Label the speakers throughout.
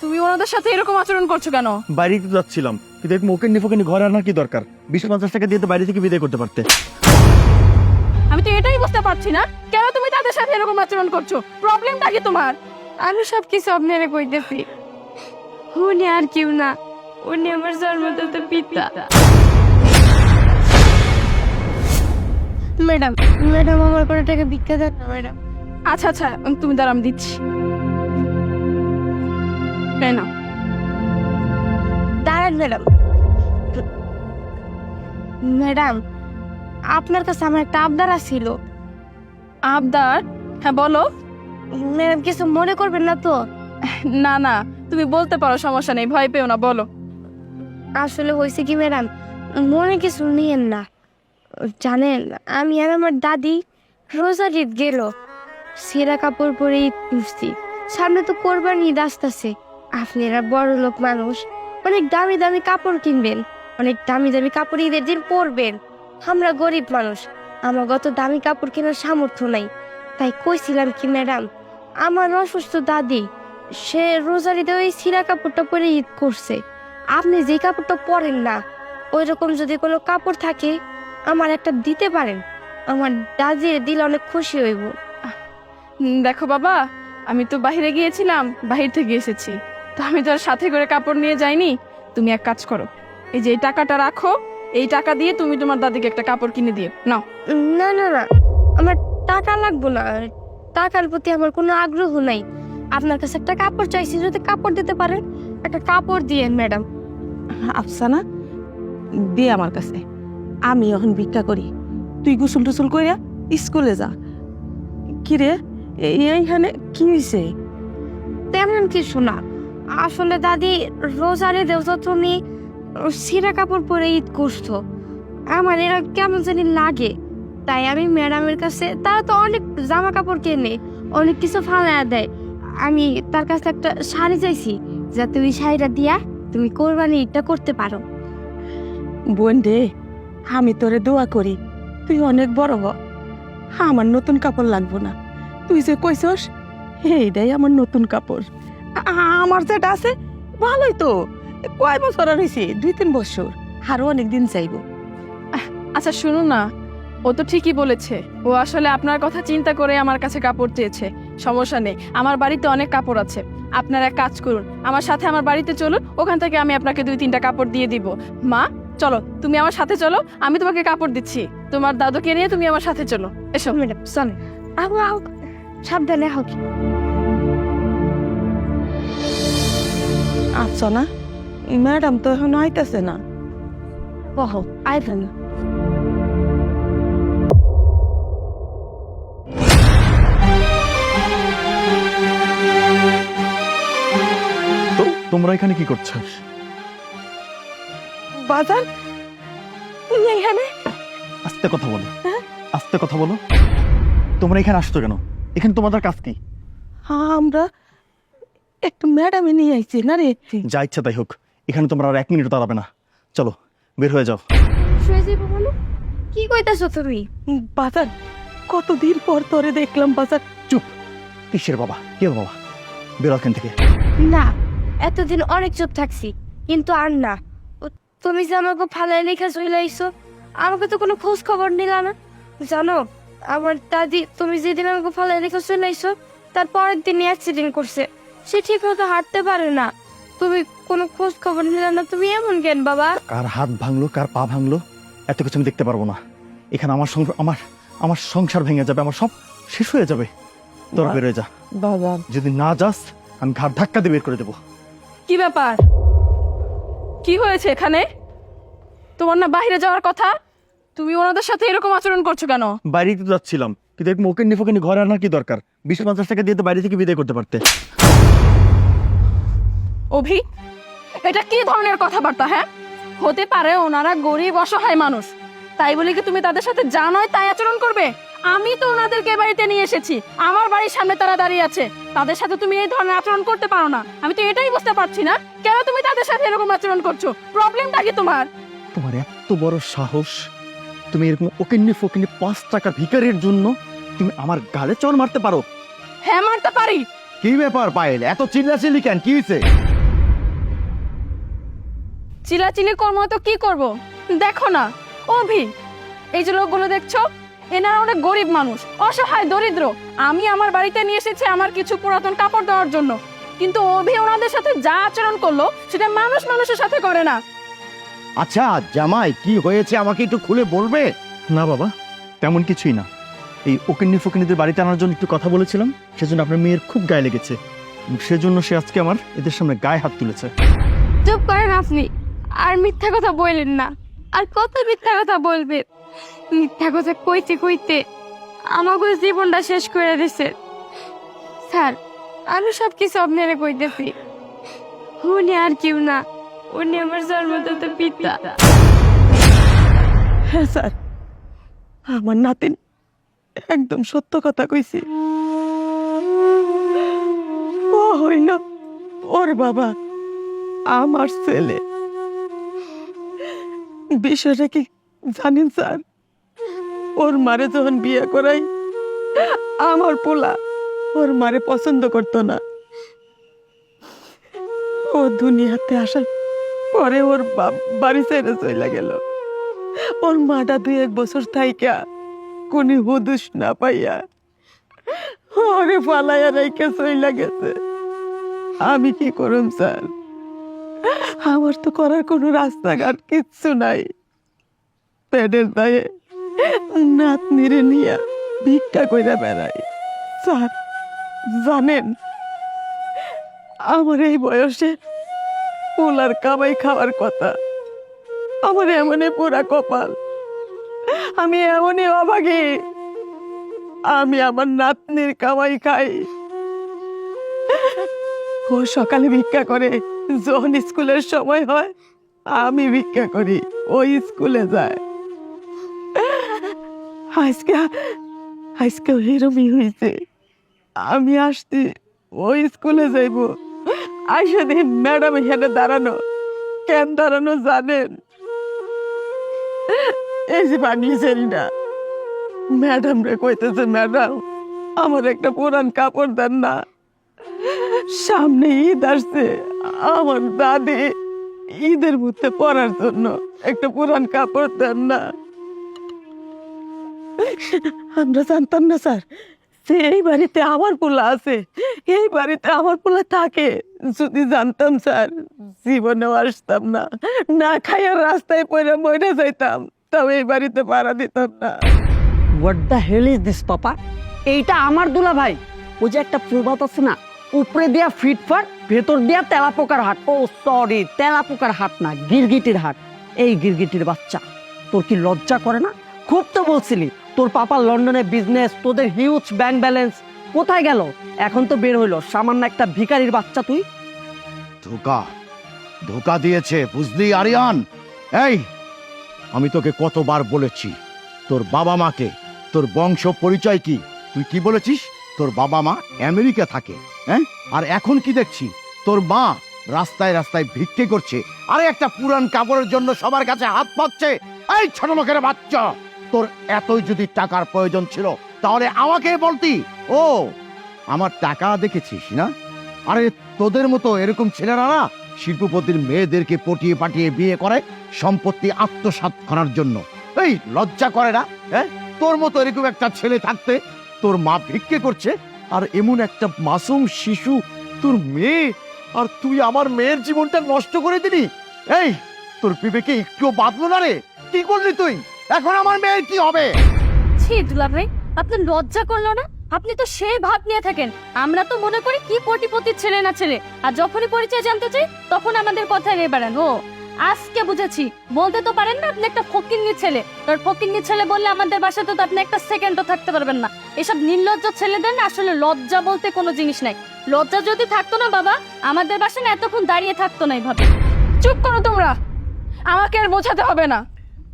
Speaker 1: তুমি ওনাদের সাথে এরকম আচরণ করছো কেন?
Speaker 2: বাইরে তো যাচ্ছিলাম, কিন্তু এক মোকেন নিফোকেন ঘরে আনার কি দরকার? 20-50 টাকা দিয়ে তো বাইরে থেকে বিদায় করতে পারতে।
Speaker 1: আমি তো এটাই বুঝতে পারছি না কেন তুমি তাদের সাথে এরকম আচরণ করছো। প্রবলেমটা কি তোমার?
Speaker 3: আমি সব কিছু আপনারে কইতেছি। উনি আর কেউ না, উনি আমার জন্মদাতা পিতা। ম্যাডাম, ম্যাডাম আমার কোনো টাকা ভিক্ষা দেন না ম্যাডাম।
Speaker 1: আচ্ছা আচ্ছা, তুমি দাঁড়াও, আমি দিচ্ছি। এই নাও।
Speaker 3: দাঁড়ান ম্যাডাম। ম্যাডাম, আপনার কাছে আমার একটা আবদার ছিল।
Speaker 1: আবদার? হ্যাঁ বলো।
Speaker 3: ম্যাডাম কিছু মনে করবেন না তো?
Speaker 1: না না, তুমি বলতে পারো, সমস্যা নেই, ভয় পেও না, বলো।
Speaker 3: আসলে হয়েছে কি ম্যাডাম, মনে কিছু নিয়েন না। জানেন, আমি আর আমার দাদি রোজার ঈদ গেল, সেরা কাপড় পরে ঈদ করছি। সামনে তো কোরবানি ঈদ আসতেছে। আপনারা বড় লোক মানুষ, অনেক দামি দামি কাপড় কিনবেন, অনেক দামি দামি কাপড় ঈদের দিন পরবেন। আমরা গরিব মানুষ, আমার কত দামি কাপড় কেনার সামর্থ্য নাই। তাই কইছিলাম কি ম্যাডাম, আমার অসুস্থ দাদি, সে রোজার ঈদে ওই ছিঁড়া কাপড়টা পরে ঈদ করছে। আপনি যে কাপড়টা পরেন না, ওই রকম যদি কোনো কাপড় থাকে আমার একটা দিতে পারেন, আমার দাদির দিল অনেক খুশি হইব।
Speaker 1: দেখো বাবা, আমি তো বাইরে গিয়েছিলাম, বাহির থেকে এসেছি, তো আমি তো আর সাথে করে কাপড় নিয়ে যাইনি। তুমি এক কাজ করো, এই যে এই টাকাটা রাখো, এই টাকা দিয়ে তুমি তোমার দাদিকে একটা কাপড় কিনে দিও, নাও।
Speaker 3: না না না, আমার টাকা লাগবো না, টাকার প্রতি আমার কোনো আগ্রহ নাই। আপনার কাছে একটা কাপড় চাইছি, যদি কাপড় দিতে পারেন একটা কাপড় দিয়েন ম্যাডাম।
Speaker 4: আফসানা, দে আমার কাছে, আমি এখন ভিক্ষা করি। তুই গোসল টোসল করিয়া স্কুলে যা। কিরে, এইখানে কি হয়েছে?
Speaker 3: তেমন কিছু না, আসলে দাদি রোজারে দেওয়া তুমি ছিঁড়া কাপড় পরে ঈদ করছো, আমার এরা কেমন জানি লাগে। তাই আমি ম্যাডামের কাছে, তারা তো অনেক জামা কাপড় কেনে, অনেক কিছু ফালায়া দেয়, আমি তার কাছে একটা শাড়ি চাইছি, যাতে ওই শাড়িটা দিয়া তুমি কোরবানি ঈদটা করতে পারো।
Speaker 4: বোন রে, আমি তোরে দোয়া করি তুই অনেক বড় হ। আমার নতুন কাপড় লাগবো না, তুই যে কইছস এইটাই আমার নতুন কাপড়। আমার যেটা আছে ভালোই তো, কয় বছর আর হয়েছে? 2-3 বছর, আরো অনেকদিন চাইবো।
Speaker 1: আচ্ছা শুনুন না, ও তো ঠিকই বলেছে, ও আসলে আপনার কথা চিন্তা করে আমার কাছে কাপড় চেয়েছে। সমস্যা নেই, আমার বাড়িতে অনেক কাপড় আছে। আপনারা এক কাজ করুন, আমার সাথে আমার বাড়িতে চলুন, ওখান থেকে আমি আপনাকে 2-3টা কাপড় দিয়ে দিব। মা চলো, তুমি আমার সাথে চলো, আমি তোমাকে কাপড় দিচ্ছি। তোমার দাদুকে নিয়ে তুমি আমার সাথে চলো, এসো।
Speaker 3: ম্যাডাম চলে, আহ আহ, সাবধানে হোক।
Speaker 4: আফসানা, ম্যাডাম তো এখন আইতাছে না।
Speaker 3: বহ আইবেন না।
Speaker 2: তো তোমরা এখানে কি করছো?
Speaker 4: বাজার, তুই এখানে?
Speaker 2: আস্তে কথা বলো, আস্তে কথা বলো। তোমরা এখানে আসছো কেন? এখানে তোমাদের কাজ কি?
Speaker 4: আমরা একটু ম্যাডামে নিয়ে আইছি না রে।
Speaker 2: যা ইচ্ছা তাই হোক, এখানে তোমরা আর 1 মিনিট দাঁড়াবে না। চলো বের হয়ে যাও।
Speaker 3: শুয়ে যাইব বলো, কি কইতাছো তুমি?
Speaker 4: বাজার, কতদিন পর তোরে দেখলাম বাজার।
Speaker 2: চুপ, কিসের বাবা, কে বাবা? বেরো এখান থেকে।
Speaker 3: না, এতদিন অনেক চুপ থাকছি, কিন্তু আর না। তুমি যে আমাকে ফালাই লেখা চলে আইসো, আমাকে তো কোনো খোঁজ খবর নিলা না। জানো, আমার দাদি তুমি যেদিন আমাকে ফালাই লেখা চলে আইসো, তার পরের দিনই অ্যাক্সিডেন্ট করছে। সে ঠিক মতো হাঁটতে পারে না। তুমি কোনো খোঁজ খবর নিলা না, তুমি এমন কেন বাবা?
Speaker 2: কার হাত ভাঙলো, কার পা ভাঙলো, এত কিছু আমি দেখতে পারবো না। এখানে আমার সংসার ভেঙে যাবে, আমার সব শেষ হয়ে যাবে। তোরা বের হয়ে যা।
Speaker 4: বাজার,
Speaker 2: যদি না যাস আমি ঘাট ধাক্কা দিয়ে বের করে দেবো।
Speaker 1: কি ব্যাপার, কি হয়েছে এখানে? তোমার না বাইরে যাওয়ার কথা, তুমি ওনাদের সাথে এরকম আচরণ করছো কেন?
Speaker 2: বাইরে তো যাচ্ছিলাম, কিন্তু এক মোকেন নিফোকেন ঘরে আনার কি দরকার? 20-50 টাকা দিয়ে তো বাইরে থেকে বিদায় করতে পারতে।
Speaker 1: অভি, এটা কি ধরনের কথাবার্তা? হ্যাঁ, হতে পারে ওনারা গরিব অসহায় মানুষ, তাই বলে কি তুমি তাদের সাথে যা নয় তাই আচরণ করবে? আমি তো ওনাদেরকে বাড়িতে নিয়ে এসেছি, আমার বাড়ির সামনে তারা দাঁড়িয়ে আছে, তাদের সাথে তুমি এই ধরনের আচরণ করতে পারো না। আমি তো এটাই বুঝতে পারছি না কেন তুমি তাদের সাথে এরকম আচরণ করছো। প্রবলেমটা কি তোমার?
Speaker 2: তোমার এত বড় সাহস, তুমি এরকম ওকেন্নি ফোকেন্নি 5 টাকা ভিখারির জন্য তুমি আমার গালে চড় মারতে পারো?
Speaker 1: হ্যাঁ মারতে পারি।
Speaker 2: কি ব্যাপার পায়েল, এত চিল্লাচিল্লি কেন? কি হয়েছে?
Speaker 1: চিলাচিলি করবো তো কি করব? দেখো না অভি, এই যে লোকগুলো দেখছো, এনারা অনেক গরিব মানুষ, অসহায় দরিদ্র। আমি আমার বাড়িতে নিয়ে এসেছি আমার কিছু পুরাতন কাপড় দেওয়ার জন্য, কিন্তু অভি ওনাদের সাথে যা আচরণ করলো সেটা মানুষ মানুষের সাথে করে না।
Speaker 5: আচ্ছা জামাই, কি হয়েছে আমাকে একটু খুলে বলবে?
Speaker 2: না বাবা, তেমন কিছুই না। এই ওকিন্নি ফকিন্নিদের বাড়িতে আনার জন্য একটু কথা বলেছিলাম, সেজন্য আপনার মেয়ের খুব গায়ে লেগেছে, সেজন্য সে আজকে আমার এদের সামনে গায়ে হাত তুলেছে।
Speaker 3: চুপ করেন আপনি, আর মিথ্যা কথা বললেন না। আর কত মিথ্যা কথা বলবেন? মিথ্যা কথা কইতে কইতে আমাকে জীবনটা শেষ করে দিছে। স্যার, আমি সব কিছু আপনারে কইতেছি। উনি আর কেউ না, উনি আমার জন্মদাতা পিতা।
Speaker 4: হ্যাঁ স্যার, আমার নাতিন একদম সত্য কথা কইছি। ও হইল ওর বাবা, আমার ছেলে। বিষয়টা কি জানেন স্যার? ওর মারে যখন বিয়ে করাই, আমার পোলা ওর মারে পছন্দ করতো না। ও দুনিয়াতে আসার পরে ওর বাড়ি ছেড়ে চলে গেল। ওর মাটা 2-1 বছর থাইকা কোনি হুদুস না পাইয়া ওরে ফালাইয়া রেখে চলে গেছে। আমি কি করুম স্যার? আমার তো করার কোনো রাস্তাঘাট কিচ্ছু নাই। পেটের দায়ে নাতনিরে নিয়ে ভিক্ষা কইরা বেড়াই। স্যার জানেন, আমার এই বয়সে পোলার কামাই খাওয়ার কথা, আমার এমনই পুরা কপাল, আমি এমনই অভাগী, আমি আমার নাতনির কামাই খাই। ও সকালে ভিক্ষা করে, যখন স্কুলের সময় হয় আমি ভিক্ষা করি, ওই স্কুলে যায়। আজকে আজকে এরমই হয়েছে। আমি আসছি, ওই স্কুলে যাইব, আইসা দেখি ম্যাডাম এখানে দাঁড়ানো। কেন দাঁড়ানো জানেন? এই যে পাগলি ছেলেটা ম্যাডাম রে কইতেছে, ম্যাডাম আমার একটা পুরান কাপড় দেন না, সামনে ঈদ আসছে, আমার দাদি ঈদের মধ্যে পরার জন্য একটা পুরান কাপড় দেন না। আমরা জানতাম না স্যার যে এই বাড়িতে আমার পোলা আছে, এই বাড়িতে আমার পোলা থাকে। যদি জানতাম স্যার, জীবনেও আসতাম না, না খাইয়া রাস্তায় পড়ে মরে যাইতাম, তাও এই বাড়িতে পাড়া দিতাম না।
Speaker 6: What the hell is this papa? এইটা আমার দুলা ভাই। ওই যে একটা প্রবাদ আছে না, উপরে দিয়া ফিটফাট, ভেতর দিয়া তেলাপোকার হাট। ও সরি, তেলাপোকার হাট না, গিরগিটির হাট। এই গিরগিটির বাচ্চা, তোর কি লজ্জা করে না? খুব তো বলছিলি তোর পাপা লন্ডনে বিজনেস, তোদের হিউজ ব্যাংক ব্যালেন্স, কোথায় গেল? এখন তো বের হইলো সামান্য একটা ভিখারির বাচ্চা তুই।
Speaker 5: ধোকা ধোকা দিয়েছে, বুঝলি আরিয়ান? এই, আমি তোকে কতবার বলেছি তোর বাবা মাকে, তোর বংশ পরিচয় কি? তুই কি বলেছিস? তোর বাবা মা আমেরিকা থাকে, হ্যাঁ? আর এখন কি দেখছি, তোর মা রাস্তায় রাস্তায় ভিক্ষে করছে, আরে একটা পুরান কাপড়ের জন্য সবার কাছে হাত পাচ্ছে। এই ছোট লোকের বাচ্চা, তোর এতই যদি টাকার প্রয়োজন ছিল তাহলে আমাকে বলতি। ও, আমার টাকা দেখেছিস না? আরে তোদের মতো এরকম ছেলেরা না শিল্পপতির মেয়েদেরকে পটিয়ে পাঠিয়ে বিয়ে করে সম্পত্তি আত্মসাৎ করার জন্য। এই লজ্জা করে না? হ্যাঁ, তোর মতো এরকম একটা ছেলে থাকতে, তোর মা ভিক্ষে করছে, আর এমন একটা মাসুম শিশু তোর মেয়ে, আর তুই আমার মেয়ের জীবনটা নষ্ট করে দিলি। এই, তোর বিবেকে একটুও বাঁধলো না রে? কি করলি তুই? এখন আমার মেয়ের কি হবে?
Speaker 3: ছি দুলাভ ভাই, আপনার লজ্জা করলো না? আপনি তো সেই ভাব নিয়ে থাকেন, আমরা তো মনে করি কি কোটিপতির ছেলে না ছেলে, আর যখনই পরিচয় জানতে চাই তখন আমাদের কথা নিয়ে বেড়ান। ও আজকে বুঝেছি, বলতে তো পারেন না আপনি একটা ফকিন্নি ছেলে। তোর ফকিন্নি ছেলে বললে আমাদের বাসাতে তো আপনি একটা সেকেন্ডও থাকতে পারবেন না। এসব নির্লজ্জ ছেলেদের না আসলে লজ্জা বলতে কোনো জিনিস নাই। লজ্জা যদি থাকতো না বাবা, আমাদের বাসা না এতক্ষণ দাঁড়িয়ে থাকতো না এইভাবে।
Speaker 1: চুপ করো তোমরা, আমাকে আর বোঝাতে হবে না।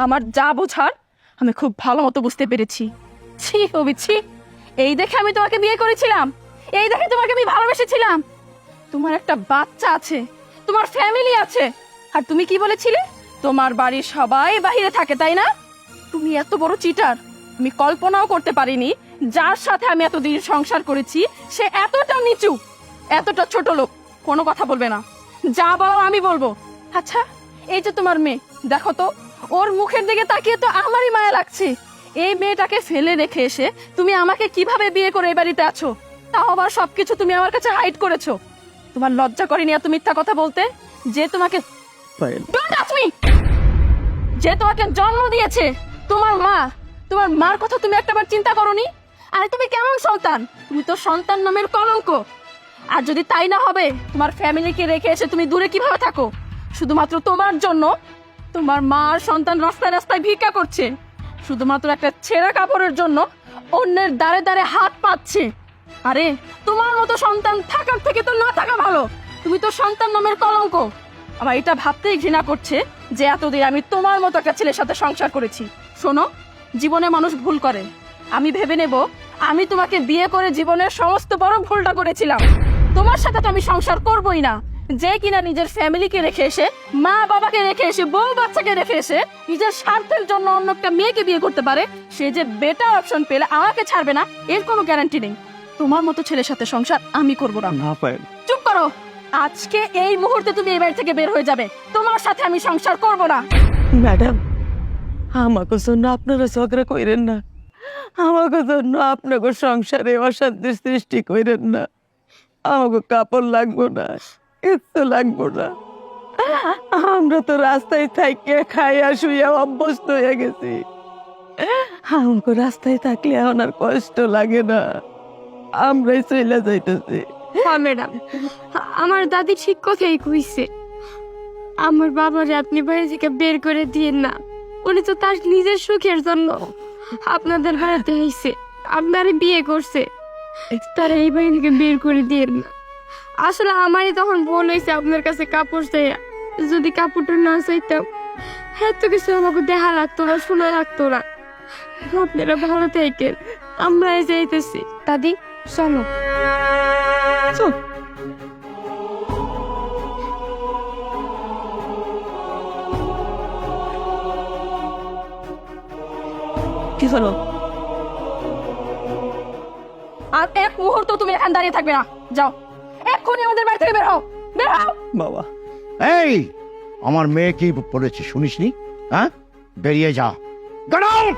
Speaker 1: আমার যা বোঝার আমি খুব ভালো মতো বুঝতে পেরেছি। ছি অভি, ছি। এই দেখে আমি তোমাকে বিয়ে করেছিলাম, এই দেখে তোমাকে আমি ভালোবেসেছিলাম। তোমার একটা বাচ্চা আছে, তোমার ফ্যামিলি আছে, আর তুমি কি বলেছিলে তোমার বাড়ির সবাই বাইরে থাকে, তাই না? তুমি এত বড় চিটার আমি কল্পনাও করতে পারিনি। যার সাথে আমি এতদিন সংসার করেছি সে এতটা নিচু, এতটা ছোট লোক। কোনো কথা বলবে না, যা বলার আমি বলবো। আচ্ছা, এই যে তোমার মেয়ে, দেখো তো ওর মুখের দিকে তাকিয়ে তো আমারই মায়া লাগছে। এই মেয়েটাকে ফেলে রেখে এসে তুমি আমাকে কিভাবে বিয়ে করে এই বাড়িতে আছো? তাও আবার সবকিছু তুমি আমার কাছে হাইড করেছো। তোমার লজ্জা করেনি এত মিথ্যা কথা বলতে? যে তোমাকে
Speaker 2: পায়েল,
Speaker 1: Don't touch me! যে তোমাকে জন্ম দিয়েছে, তোমার মা, তোমার মার কথা তুমি একটাবার চিন্তা করোনি? আরে তুমি কেমন সন্তান? তুমি তো সন্তান নামের কলঙ্ক। আর যদি তাই না হবে, তোমার ফ্যামিলিকে রেখে এসে তুমি দূরে কিভাবে থাকো? শুধুমাত্র তোমার জন্য তোমার মা আর সন্তান রাস্তায় রাস্তায় ভিক্ষা করছে। শুধুমাত্র একটা ছেঁড়া কাপড়ের জন্য অন্যের দ্বারে দ্বারে হাত পাচ্ছে। আরে তোমার মতো সন্তান থাকার থেকে তো না থাকা ভালো। তুমি তো সন্তান নামের কলঙ্ক। আমার এটা ভাবতেই ঘৃণা করছে যে এতদিন আমি তোমার মতো একটা ছেলের সাথে সংসার করেছি। শোনো, জীবনে মানুষ ভুল করে। আমি ভেবে নেব আমি তোমাকে বিয়ে করে জীবনের সমস্ত বড় ভুলটা করেছিলাম। তোমার সাথে তো আমি সংসার করবই না। যে কিনা নিজের ফ্যামিলিকে রেখে এসে, মা বাবাকে রেখে এসে, বউ বাচ্চাকে রেখে এসে নিজের স্বার্থের জন্য অন্য একটা মেয়েকে বিয়ে করতে পারে, সে যে বেটার অপশন পেলে আমাকে ছাড়বে না এর কোনো গ্যারান্টি নেই। তোমার মতো ছেলের সাথে সংসার আমি করবো না।
Speaker 2: না পায়েল,
Speaker 1: চুপ করো। আজকে এই মুহূর্তে তুমি এই বাড়ি থেকে বের হয়ে যাবে। তোমার সাথে আমি সংসার করব না।
Speaker 4: ম্যাডাম, আমাকে জন্য আপনারা ঝগড়া কইরেন না, আমাকে জন্য আপনাকে সংসারে অশান্তির সৃষ্টি কইরেন না। আমাকে কাপড় লাগবো না, কিচ্ছু লাগবো না। আমরা তো রাস্তায় থাইকে খাইয়া শুইয়া অভ্যস্ত হয়ে গেছি। আমাকে রাস্তায় থাকলে এখন আর কষ্ট লাগে না, আমরাই চলে যাইতেছি।
Speaker 3: হ্যাঁ ম্যাডাম, আমার দাদি ঠিক কথাই কইছে। আমার বাবারে আপনি বাড়ি থেকে বের করে দিয়েন না। উনি তো তার নিজের সুখের জন্য আপনাদের বাড়িতে আইছে, আপনার বিয়ে করছে। তারা এই বাড়ি থেকে বের করে দিয়েন না। আসলে আমারই তখন ভুল হয়েছে আপনার কাছে কাপড় চাইয়া। যদি কাপড়টা না চাইতাম, এত কিছু আমাকে দেখা লাগতো না, শোনা লাগতো না। আপনারা ভালো থাকেন, আমরা যাইতেছি। দাদি চলো।
Speaker 4: চল। কি হলো?
Speaker 1: আর এক মুহূর্ত তুমি এখানে দাঁড়িয়ে থাকবে না। যাও, এক্ষুনি আমাদের বাড়ি থেকে বের হও, বের হও।
Speaker 2: বাবা,
Speaker 5: এই আমার মেয়ে কি বলেছে শুনিসনি? হ্যাঁ, বেরিয়ে যা। Get out!